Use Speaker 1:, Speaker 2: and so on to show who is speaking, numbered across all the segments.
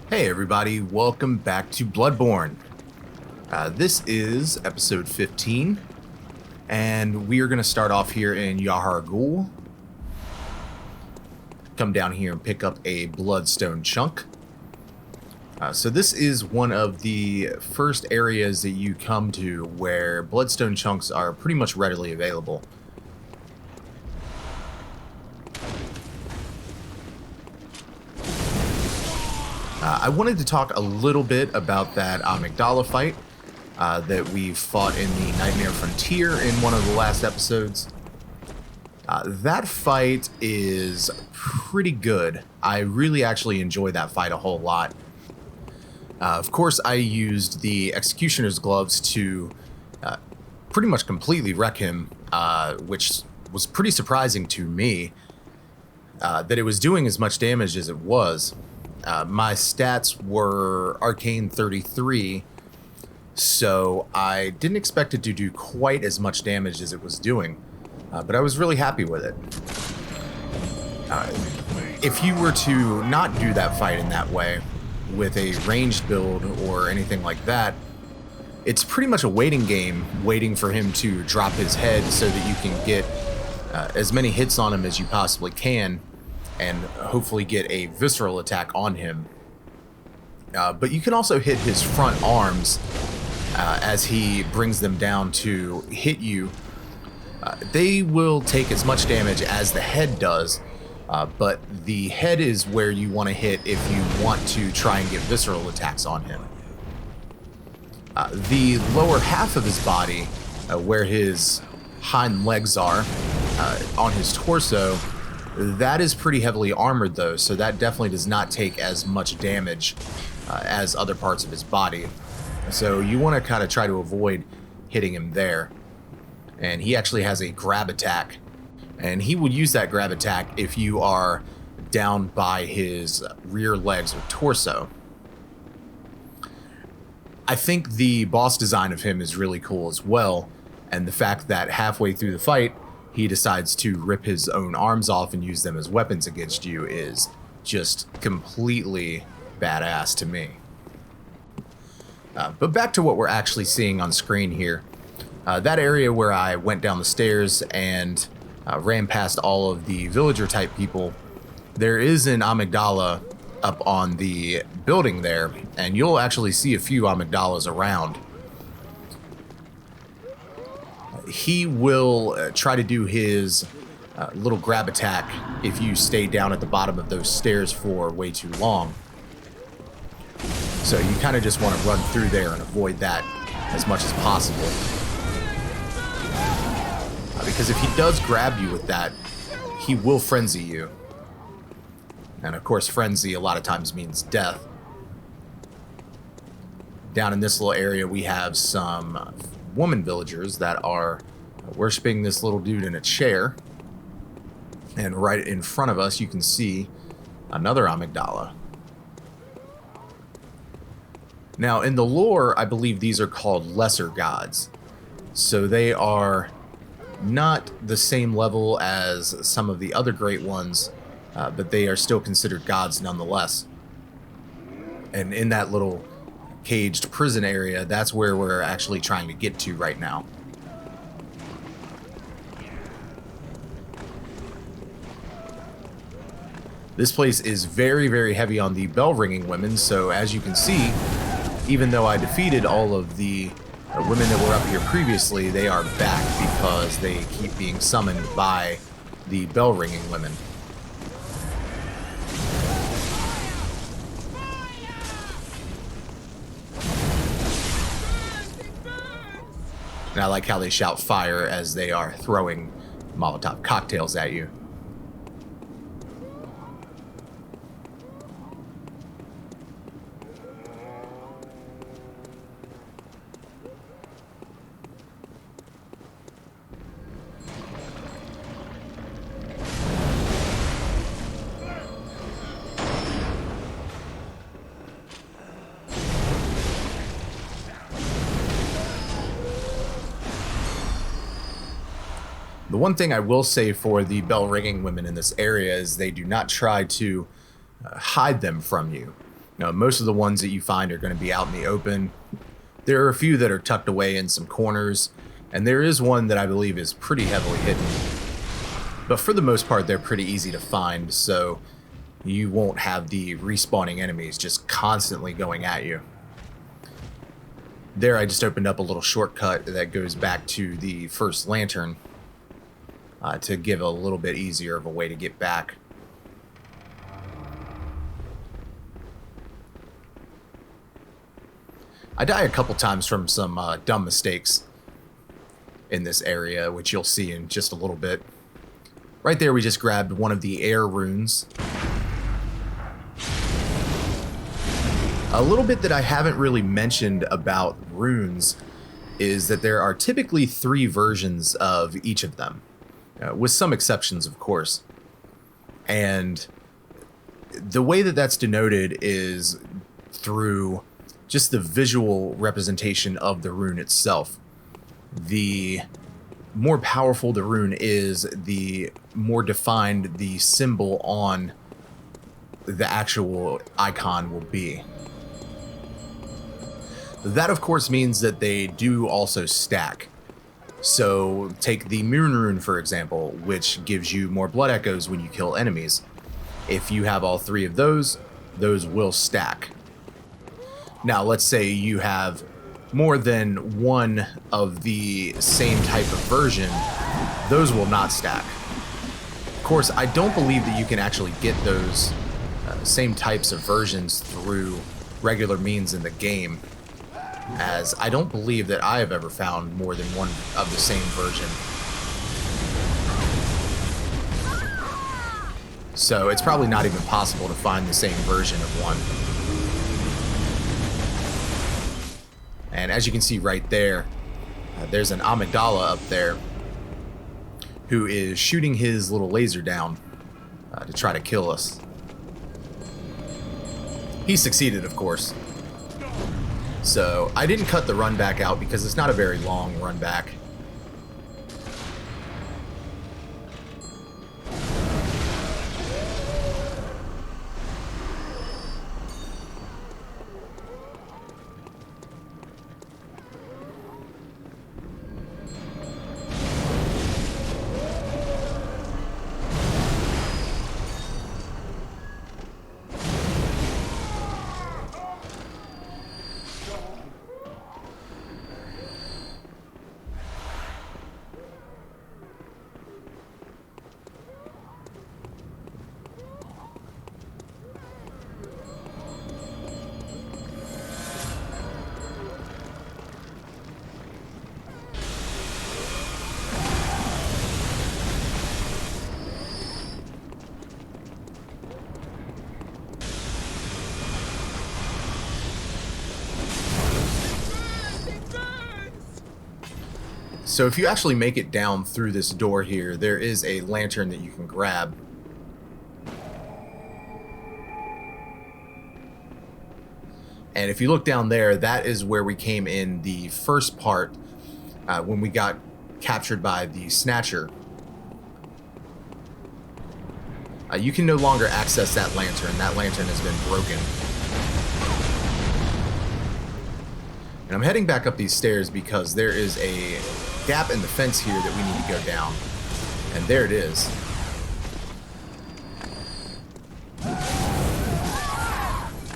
Speaker 1: Hey everybody, welcome back to Bloodborne. This is episode 15, and we are going to start off here in Yahar Ghul. Come down here and pick up a bloodstone chunk. So this is one of the first areas that you come to where bloodstone chunks are pretty much readily available. I wanted to talk a little bit about that amygdala fight that we fought in the Nightmare Frontier in one of the last episodes. That fight is pretty good. I really actually enjoy that fight a whole lot. Of course, I used the Executioner's Gloves to pretty much completely wreck him, which was pretty surprising to me, that it was doing as much damage as it was. My stats were Arcane 33, so I didn't expect it to do quite as much damage as it was doing, but I was really happy with it. If you were to not do that fight in that way, with a ranged build or anything like that, it's pretty much a waiting game, waiting for him to drop his head so that you can get as many hits on him as you possibly can, and hopefully get a visceral attack on him. But you can also hit his front arms as he brings them down to hit you. They will take as much damage as the head does, but the head is where you want to hit if you want to try and get visceral attacks on him. The lower half of his body, where his hind legs are, on his torso, that is pretty heavily armored though, so that definitely does not take as much damage as other parts of his body. So you want to kind of try to avoid hitting him there. And he actually has a grab attack, and he will use that grab attack if you are down by his rear legs or torso. I think the boss design of him is really cool as well, and the fact that halfway through the fight he decides to rip his own arms off and use them as weapons against you is just completely badass to me. But back to what we're actually seeing on screen here. That area where I went down the stairs and ran past all of the villager type people, there is an amygdala up on the building there, and you'll actually see a few amygdalas around. He will try to do his little grab attack if you stay down at the bottom of those stairs for way too long. So you kind of just want to run through there and avoid that as much as possible. Because if he does grab you with that, he will frenzy you. And of course, frenzy a lot of times means death. Down in this little area, we have some woman villagers that are worshiping this little dude in a chair. And right in front of us, you can see another amygdala. Now, in the lore, I believe these are called lesser gods. So they are not the same level as some of the other great ones, but they are still considered gods nonetheless. And in that little caged prison area, that's where we're actually trying to get to right now. This place is very, very heavy on the bell ringing women, so as you can see, even though I defeated all of the women that were up here previously, they are back because they keep being summoned by the bell ringing women. And I like how they shout fire as they are throwing Molotov cocktails at you. The one thing I will say for the bell ringing women in this area is they do not try to hide them from you. Now, most of the ones that you find are going to be out in the open. There are a few that are tucked away in some corners, and there is one that I believe is pretty heavily hidden. But for the most part, they're pretty easy to find, so you won't have the respawning enemies just constantly going at you. There, I just opened up a little shortcut that goes back to the first lantern to give a little bit easier of a way to get back. I die a couple times from some dumb mistakes in this area, which you'll see in just a little bit. Right there, we just grabbed one of the air runes. A little bit that I haven't really mentioned about runes is that there are typically 3 versions of each of them, with some exceptions, of course. And the way that that's denoted is through just the visual representation of the rune itself. The more powerful the rune is, the more defined the symbol on the actual icon will be. That, of course, means that they do also stack. So take the Moon Rune, for example, which gives you more blood echoes when you kill enemies. If you have all 3 of those will stack. Now, let's say you have more than one of the same type of version, those will not stack. Of course, I don't believe that you can actually get those same types of versions through regular means in the game, as I don't believe that I have ever found more than one of the same version. So it's probably not even possible to find the same version of one. And as you can see right there, there's an amygdala up there who is shooting his little laser down to try to kill us. He succeeded, of course. So I didn't cut the run back out because it's not a very long run back. So if you actually make it down through this door here, there is a lantern that you can grab. And if you look down there, that is where we came in the first part when we got captured by the Snatcher. You can no longer access that lantern. That lantern has been broken. And I'm heading back up these stairs because there is a gap in the fence here that we need to go down. And there it is.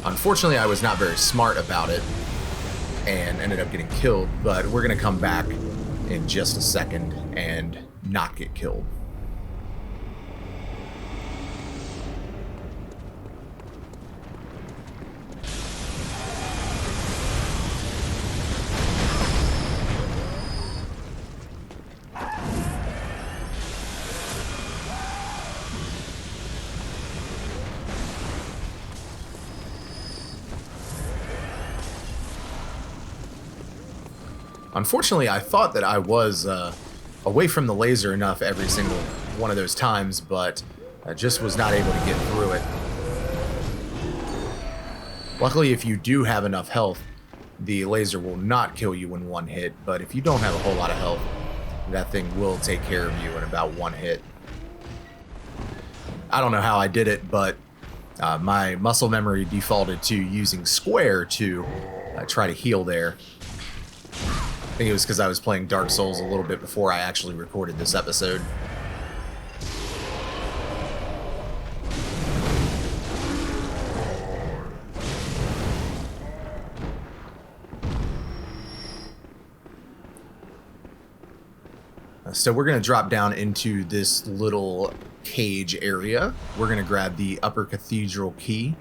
Speaker 1: Unfortunately, I was not very smart about it and ended up getting killed, but we're going to come back in just a second and not get killed. Unfortunately, I thought that I was away from the laser enough every single one of those times, but I just was not able to get through it. Luckily, if you do have enough health, the laser will not kill you in one hit, but if you don't have a whole lot of health, that thing will take care of you in about one hit. I don't know how I did it, but My muscle memory defaulted to using square to try to heal there. I think it was because I was playing Dark Souls a little bit before I actually recorded this episode. So we're going to drop down into this little cage area. We're going to grab the upper cathedral key,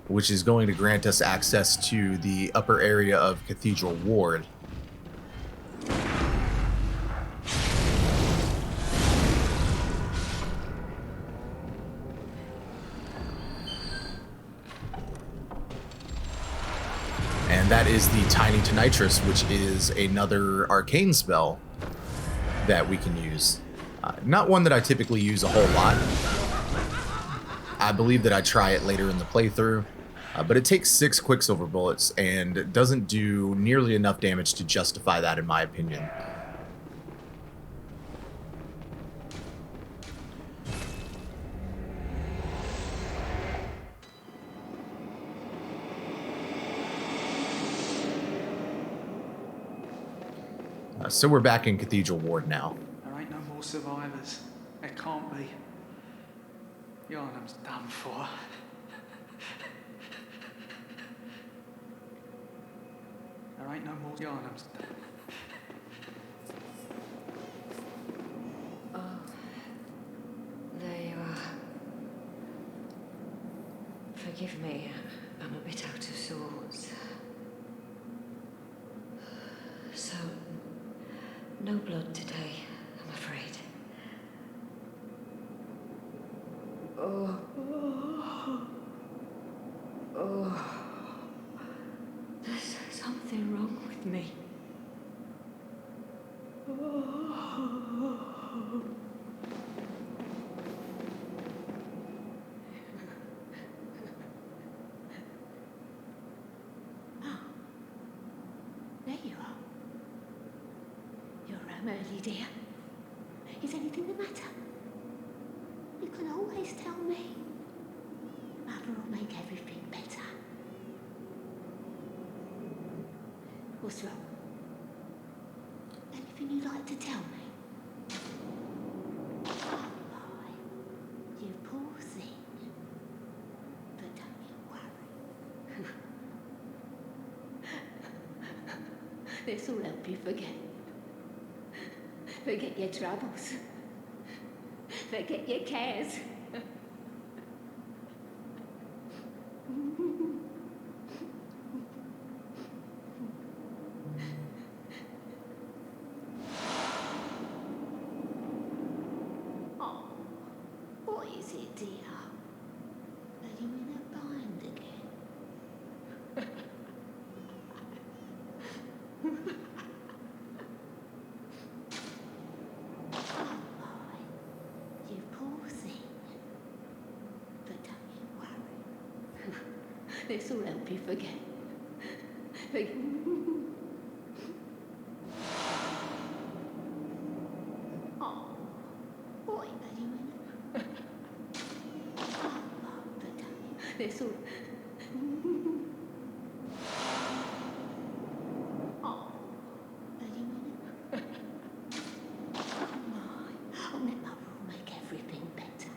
Speaker 1: which is going to grant us access to the upper area of Cathedral Ward. And that is the Tiny Tonitrus, which is another arcane spell that we can use. Not one that I typically use a whole lot. I believe that I try it later in the playthrough, but it takes 6 Quicksilver bullets and doesn't do nearly enough damage to justify that, in my opinion. So we're back in Cathedral Ward now.
Speaker 2: There ain't no more survivors. There can't be. Yarnum's done for. There ain't no more Yarnum's done.
Speaker 3: Oh, there you are. Forgive me, I'm a bit out of sorts. So, no blood today, I'm afraid. Oh, there's something wrong with me.
Speaker 4: There you are. You're early, dear. Is anything the matter? You can always tell me. Mother will make everything better. What's wrong? Anything you'd like to tell me? Oh, boy. You poor thing. But don't you worry. This will help you forget. Forget your troubles. Forget your cares. Oh, what is it, dear? Are you in a bind again? Oh, boy, you poor thing. But don't you worry. This will help you forget. Oh, what are you in a... Oh, but don't you... This will... Oh, are you in a... Oh, my. Oh, let Mother will make everything better.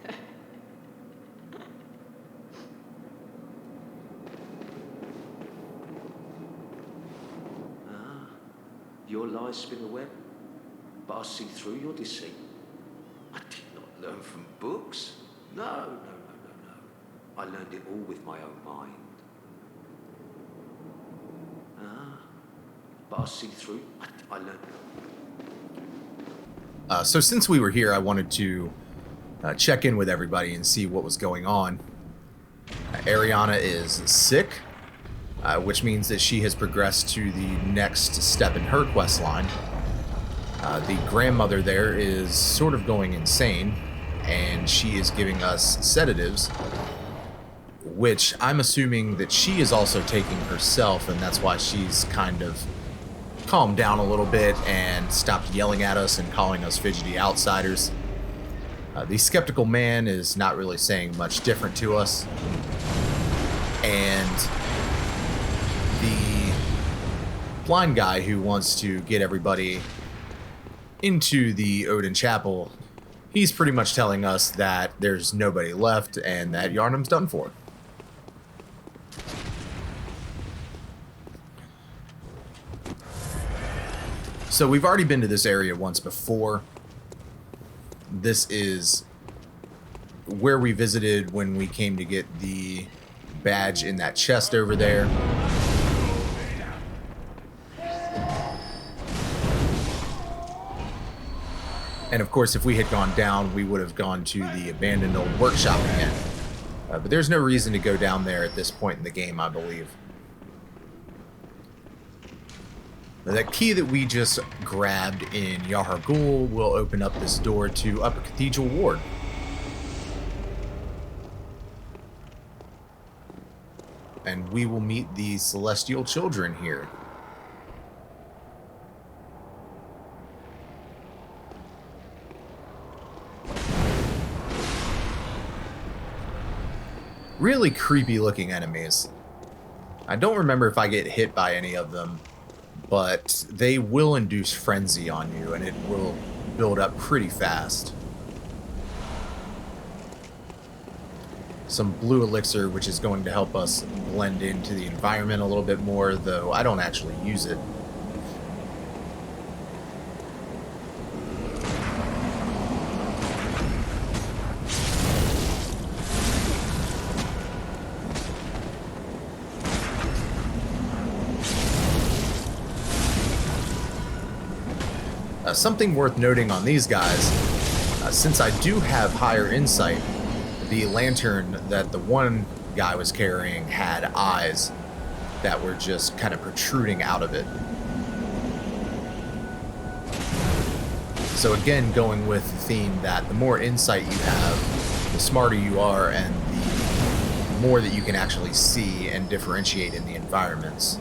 Speaker 5: Your lies spin a web, but I see through your deceit. I did not learn from books. No. I learned it all with my own mind. But I see through. I learned.
Speaker 1: So since we were here, I wanted to check in with everybody and see what was going on. Ariana is sick, which means that she has progressed to the next step in her quest line. The grandmother there is sort of going insane, and she is giving us sedatives, which I'm assuming that she is also taking herself, and that's why she's kind of calmed down a little bit and stopped yelling at us and calling us fidgety outsiders. The skeptical man is not really saying much different to us. And the blind guy who wants to get everybody into the Odin Chapel, he's pretty much telling us that there's nobody left and that Yharnam's done for. So we've already been to this area once before. This is where we visited when we came to get the badge in that chest over there. And of course, if we had gone down, we would have gone to the abandoned old workshop again. But there's no reason to go down there at this point in the game, I believe. Now, that key that we just grabbed in Yahar Ghul will open up this door to Upper Cathedral Ward. And we will meet the celestial children here. Really creepy looking enemies. I don't remember if I get hit by any of them, but they will induce frenzy on you and it will build up pretty fast. Some blue elixir, which is going to help us blend into the environment a little bit more, though I don't actually use it. Something worth noting on these guys, since I do have higher insight, the lantern that the one guy was carrying had eyes that were just kind of protruding out of it. So again, going with the theme that the more insight you have, the smarter you are and the more that you can actually see and differentiate in the environments.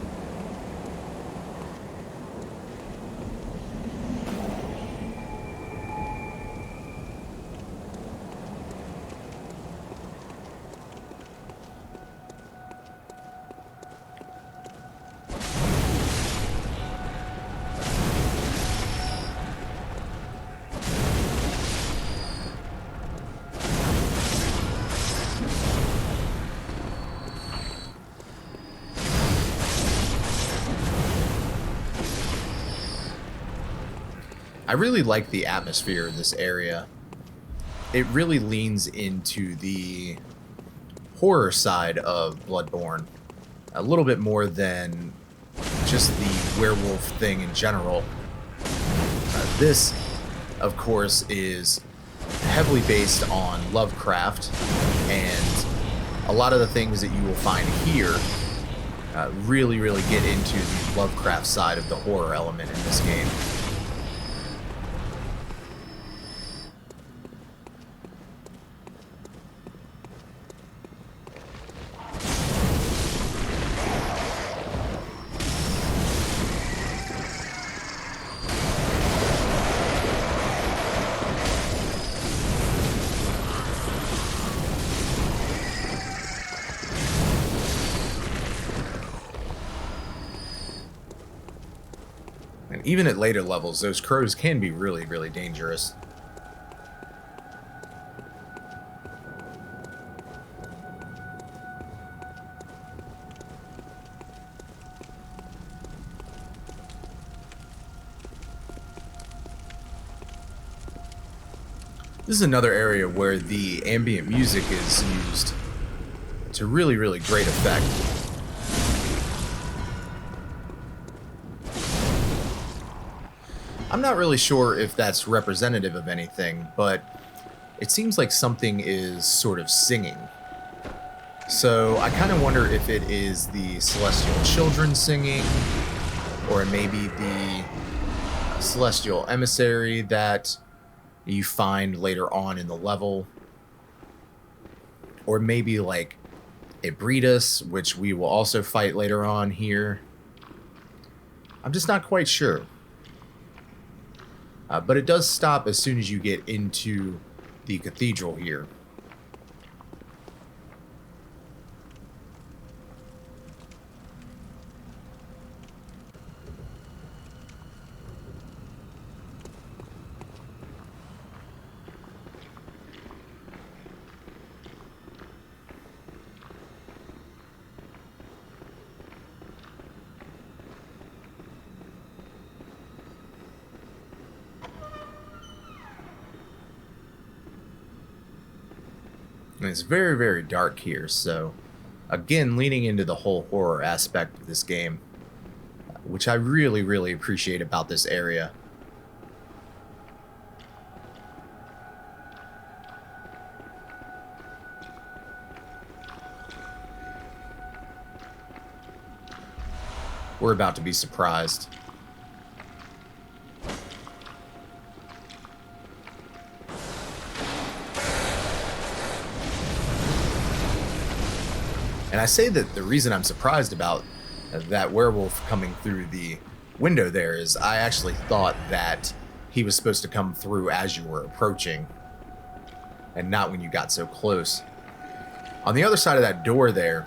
Speaker 1: I really like the atmosphere in this area. It really leans into the horror side of Bloodborne a little bit more than just the werewolf thing in general. This, of course, is heavily based on Lovecraft, and a lot of the things that you will find here really get into the Lovecraft side of the horror element in this game. And even at later levels, those crows can be really dangerous. This is another area where the ambient music is used to really great effect. I'm not really sure if that's representative of anything, but it seems like something is sort of singing. So I kind of wonder if it is the celestial children singing, or maybe the celestial emissary that you find later on in the level, or maybe like a Breedus, which we will also fight later on here. I'm just not quite sure. But it does stop as soon as you get into the cathedral here. And it's very, very dark here, so again, leaning into the whole horror aspect of this game, which I really, really appreciate about this area. We're about to be surprised. And I say that the reason I'm surprised about that werewolf coming through the window there is I actually thought that he was supposed to come through as you were approaching and not when you got so close. On the other side of that door there's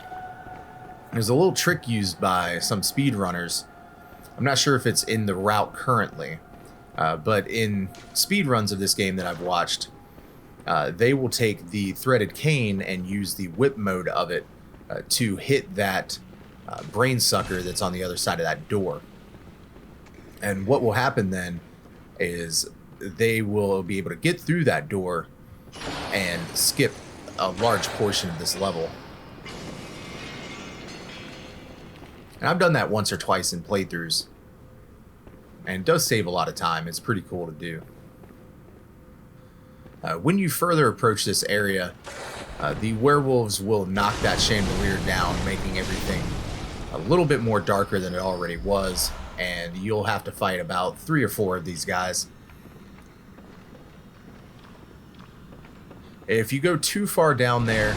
Speaker 1: a little trick used by some speedrunners. I'm not sure if it's in the route currently, but in speedruns of this game that I've watched, they will take the threaded cane and use the whip mode of it to hit that brain sucker that's on the other side of that door. And what will happen then is they will be able to get through that door and skip a large portion of this level. And I've done that once or twice in playthroughs, and it does save a lot of time. It's pretty cool to do. When you further approach this area, the werewolves will knock that chandelier down, making everything a little bit more darker than it already was, and you'll have to fight about 3 or 4 of these guys. If you go too far down there,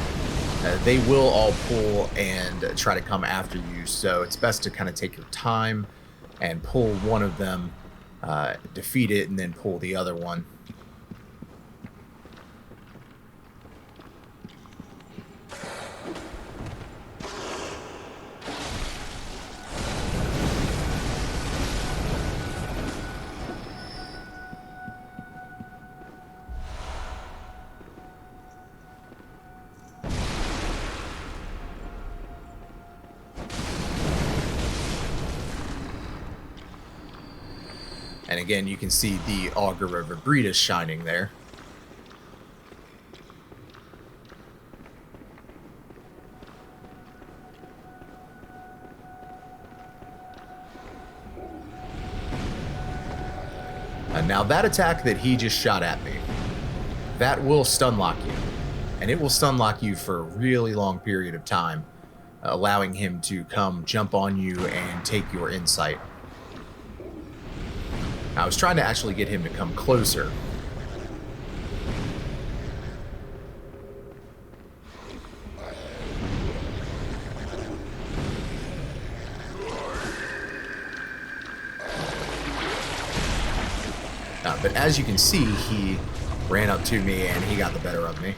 Speaker 1: they will all pull and try to come after you, so it's best to kind of take your time and pull one of them, defeat it, and then pull the other one. And again, you can see the Augur of Ebrita shining there. And now that attack that he just shot at me, that will stun lock you. And it will stun lock you for a really long period of time, allowing him to come jump on you and take your insight. I was trying to actually get him to come closer. But as you can see, he ran up to me and he got the better of me.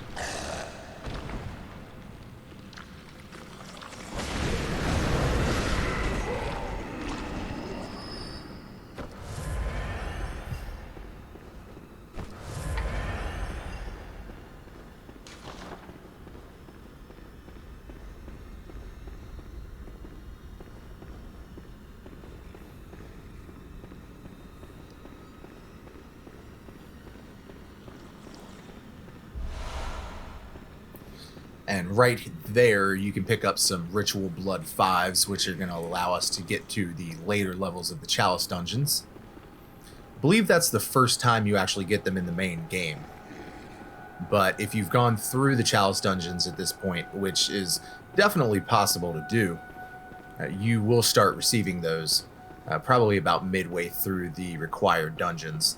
Speaker 1: And right there, you can pick up some Ritual Blood 5s, which are going to allow us to get to the later levels of the Chalice dungeons. I believe that's the first time you actually get them in the main game. But if you've gone through the Chalice dungeons at this point, which is definitely possible to do, you will start receiving those probably about midway through the required dungeons.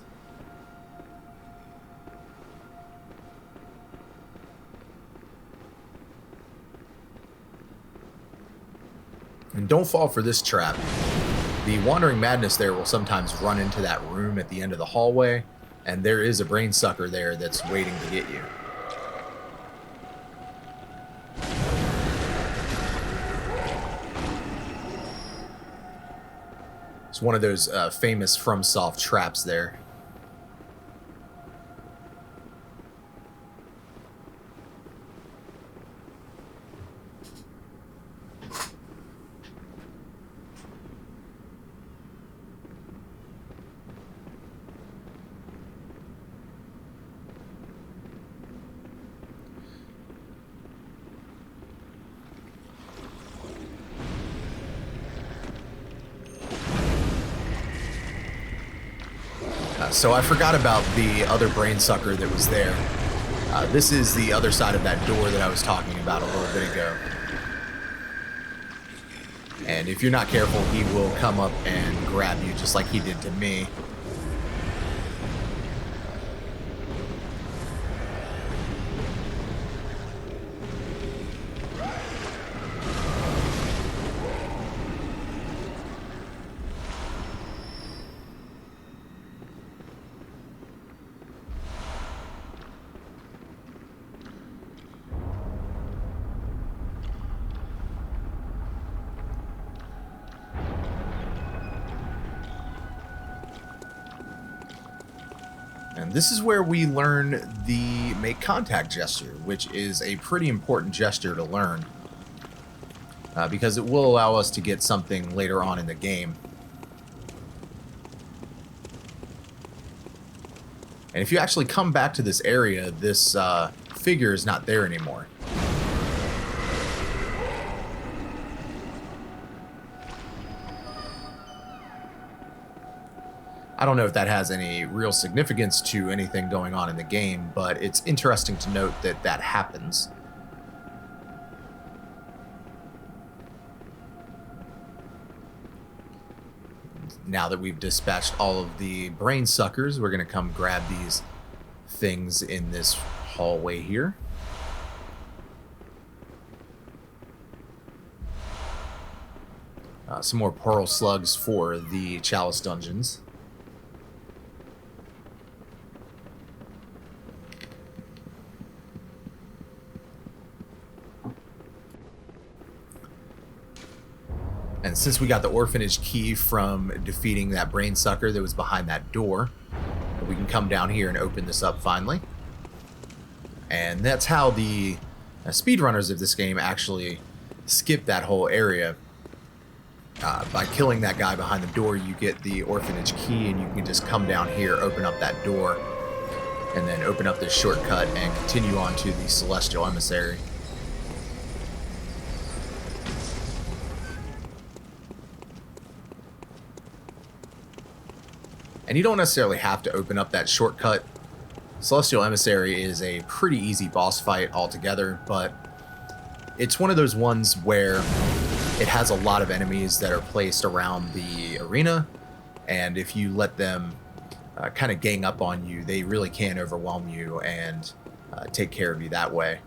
Speaker 1: And don't fall for this trap. The Wandering Madness there will sometimes run into that room at the end of the hallway, And there is a brain sucker there that's waiting to get you. It's one of those famous FromSoft traps there. So I forgot about the other brain sucker that was there. This is the other side of that door that I was talking about a little bit ago. And if you're not careful, he will come up and grab you just like he did to me. And this is where we learn the make contact gesture, which is a pretty important gesture to learn. Because it will allow us to get something later on in the game. And if you actually come back to this area, this figure is not there anymore. I don't know if that has any real significance to anything going on in the game, but it's interesting to note that that happens. Now that we've dispatched all of the brain suckers, we're going to come grab these things in this hallway here. Some more pearl slugs for the chalice dungeons. And since we got the orphanage key from defeating that brain sucker that was behind that door, we can come down here and open this up finally. And that's how the speedrunners of this game actually skip that whole area. By killing that guy behind the door, you get the orphanage key, and you can just come down here, open up that door, and then open up this shortcut and continue on to the Celestial Emissary. And you don't necessarily have to open up that shortcut. Celestial Emissary is a pretty easy boss fight altogether, but it's one of those ones where it has a lot of enemies that are placed around the arena, and if you let them kind of gang up on you, they really can overwhelm you and take care of you that way.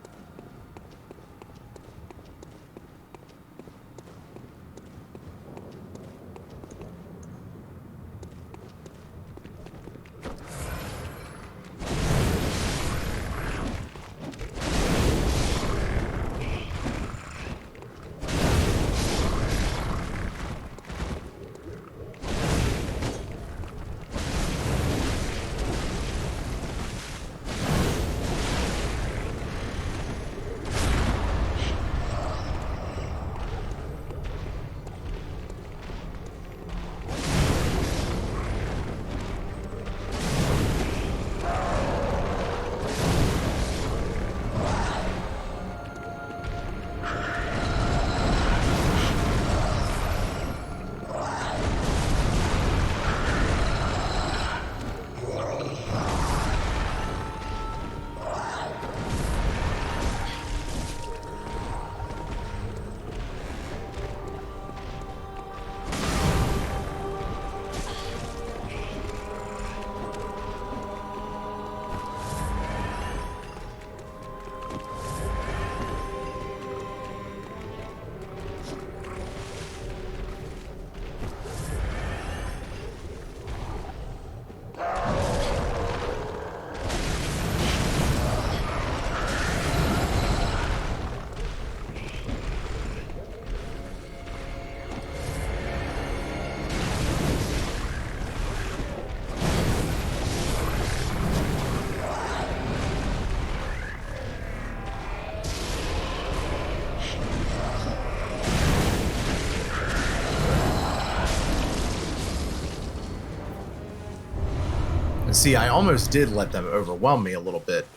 Speaker 1: See, I almost did let them overwhelm me a little bit.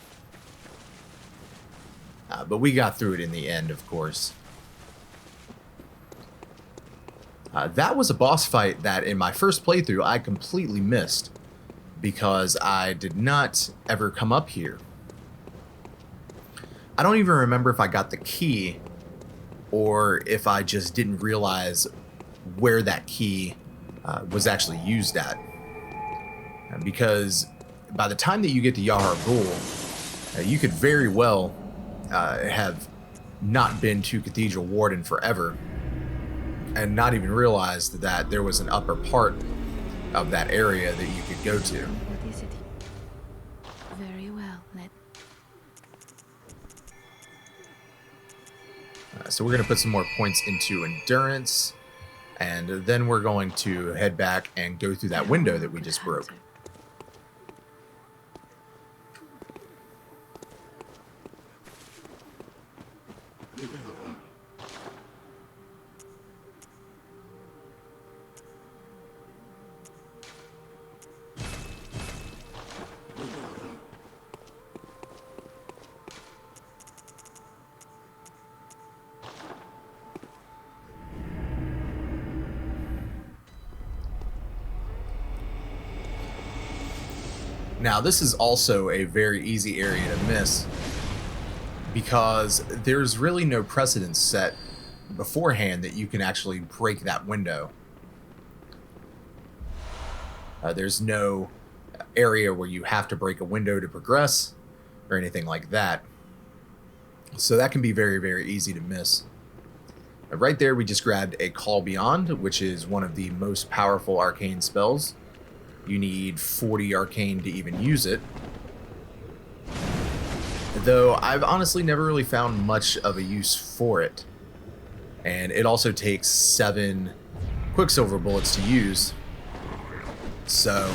Speaker 1: But we got through it in the end, of course. That was a boss fight that in my first playthrough I completely missed because I did not ever come up here. I don't even remember if I got the key or if I just didn't realize where that key was actually used at. Because by the time that you get to Yahar Ghul, you could very well have not been to Cathedral Warden forever and not even realized that there was an upper part of that area that you could go to.
Speaker 4: What is it? Very well,
Speaker 1: So we're going to put some more points into endurance, and then we're going to head back and go through that window that we just broke. Now, this is also a very easy area to miss because there's really no precedence set beforehand that you can actually break that window. There's no area where you have to break a window to progress or anything like that. So that can be very, very easy to miss. Right there, we just grabbed a Call Beyond, which is one of the most powerful arcane spells. You need 40 arcane to even use it. Though I've honestly never really found much of a use for it. And it also takes 7 Quicksilver bullets to use. So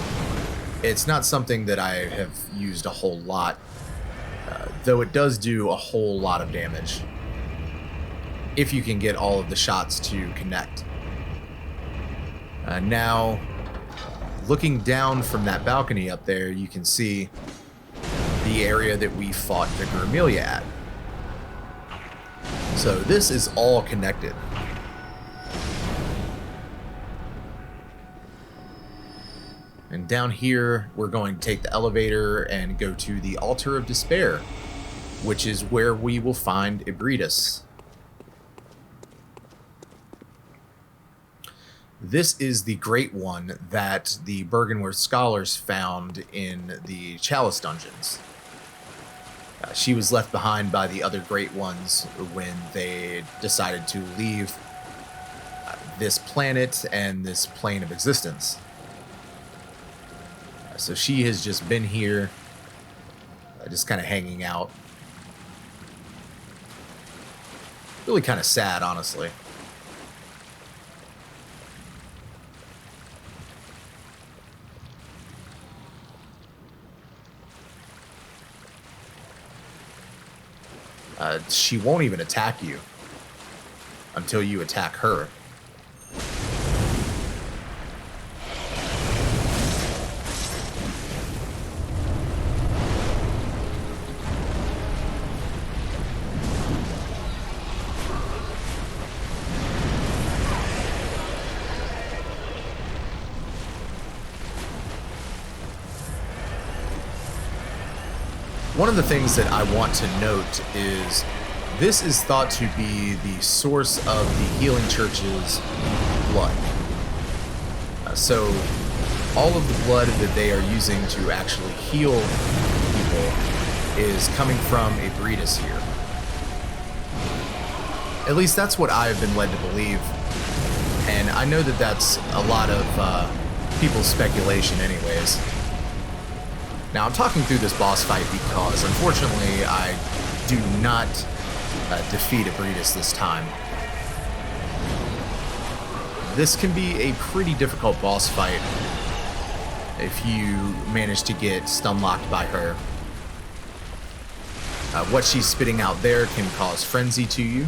Speaker 1: it's not something that I have used a whole lot. Though it does do a whole lot of damage. If you can get all of the shots to connect. Now, looking down from that balcony up there, you can see the area that we fought Vicar Amelia at. So this is all connected. And down here, we're going to take the elevator and go to the Altar of Despair, which is where we will find Ibridus. This is the Great One that the Bergenworth scholars found in the Chalice dungeons. She was left behind by the other Great Ones when they decided to leave this planet and this plane of existence. So she has just been here, just kind of hanging out. Really kind of sad, honestly. She won't even attack you until you attack her. One of the things that I want to note is this is thought to be the source of the Healing Church's blood. So all of the blood that they are using to actually heal people is coming from Ibridus here. At least that's what I've been led to believe. And I know that that's a lot of people's speculation anyways. Now, I'm talking through this boss fight because, unfortunately, I do not defeat Ibridus this time. This can be a pretty difficult boss fight if you manage to get stun-locked by her. What she's spitting out there can cause frenzy to you.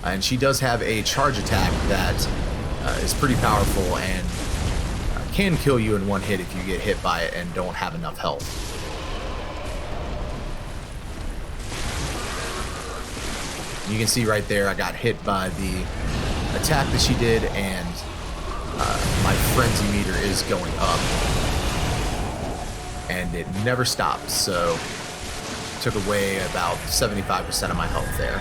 Speaker 1: And she does have a charge attack that is pretty powerful and can kill you in one hit if you get hit by it and don't have enough health. You can see right there I got hit by the attack that she did, and my frenzy meter is going up. And it never stopped, so took away about 75% of my health there.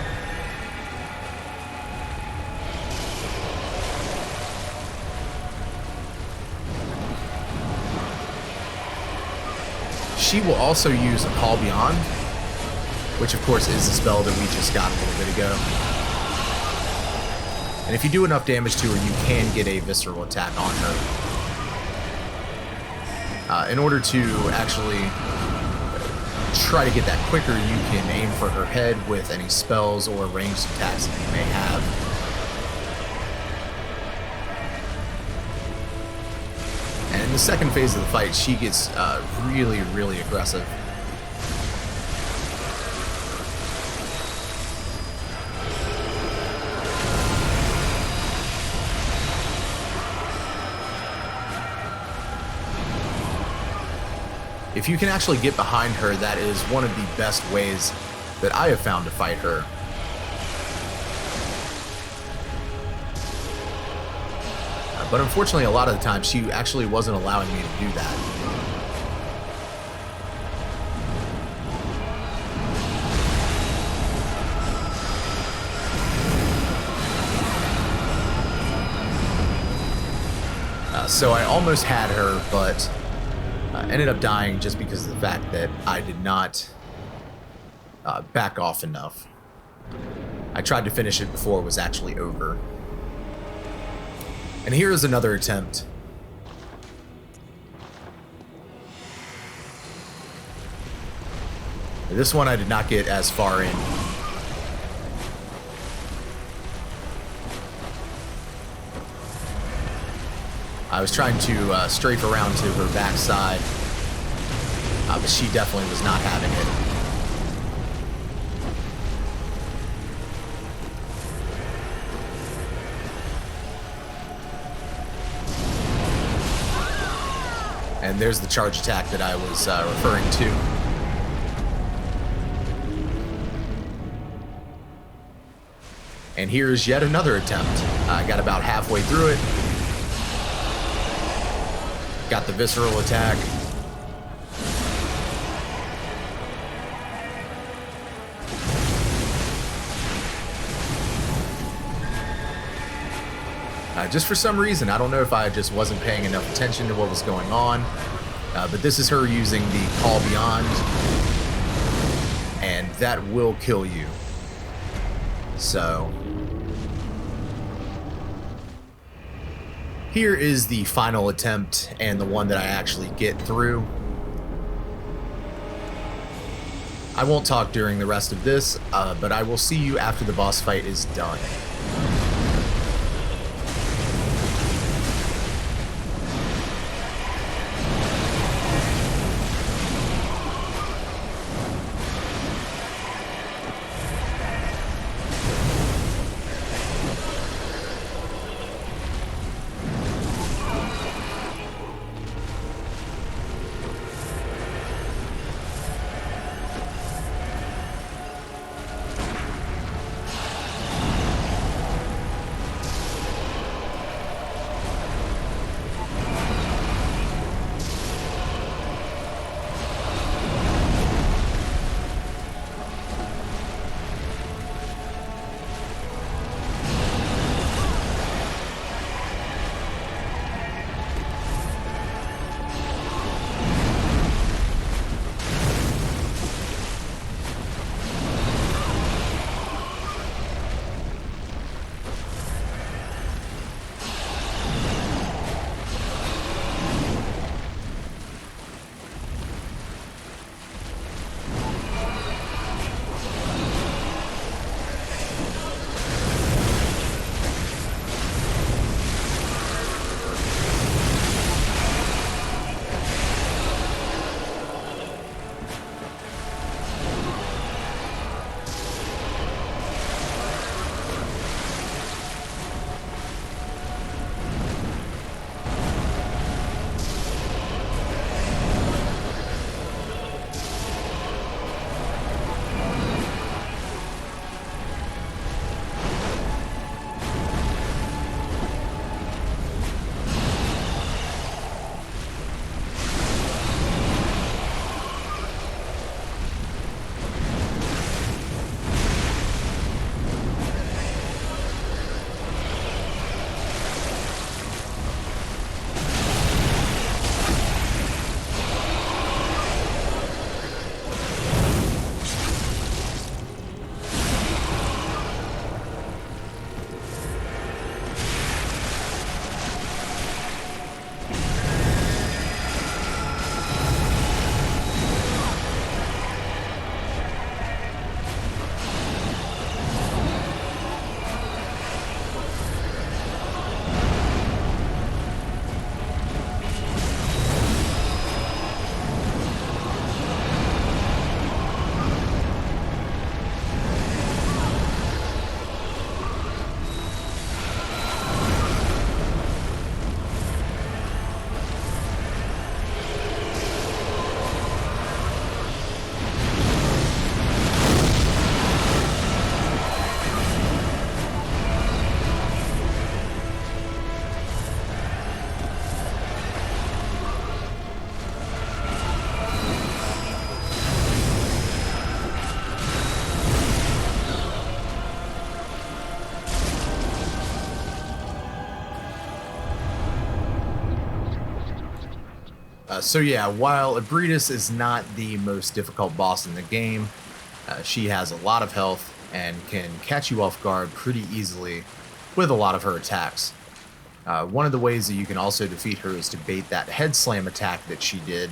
Speaker 1: She will also use a Call Beyond, which of course is the spell that we just got a little bit ago. And if you do enough damage to her, you can get a visceral attack on her. In order to actually try to get that quicker, you can aim for her head with any spells or ranged attacks that you may have. And in the second phase of the fight, she gets really, really aggressive. If you can actually get behind her, that is one of the best ways that I have found to fight her. But unfortunately, a lot of the time, she actually wasn't allowing me to do that. So I almost had her, but ended up dying just because of the fact that I did not back off enough. I tried to finish it before it was actually over. And here is another attempt. This one I did not get as far in. I was trying to strafe around to her backside, but she definitely was not having it. And there's the charge attack that I was referring to. And here's yet another attempt. I got about halfway through it. Got the visceral attack. Just for some reason, I don't know if I just wasn't paying enough attention to what was going on, but this is her using the Call Beyond, and that will kill you. So here is the final attempt, and the one that I actually get through. I won't talk during the rest of this, but I will see you after the boss fight is done. So yeah, while Abritus is not the most difficult boss in the game, she has a lot of health and can catch you off guard pretty easily with a lot of her attacks. One of the ways that you can also defeat her is to bait that head slam attack that she did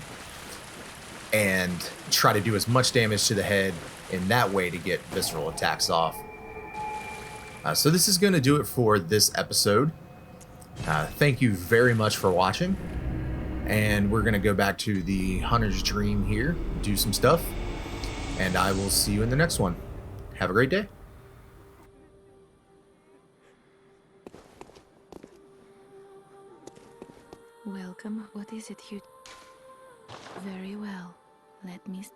Speaker 1: and try to do as much damage to the head in that way to get visceral attacks off. So this is going to do it for this episode. Thank you very much for watching. And we're going to go back to the Hunter's Dream here, do some stuff, and I will see you in the next one. Have a great day.
Speaker 6: Welcome. What is it you... Very well. Let me...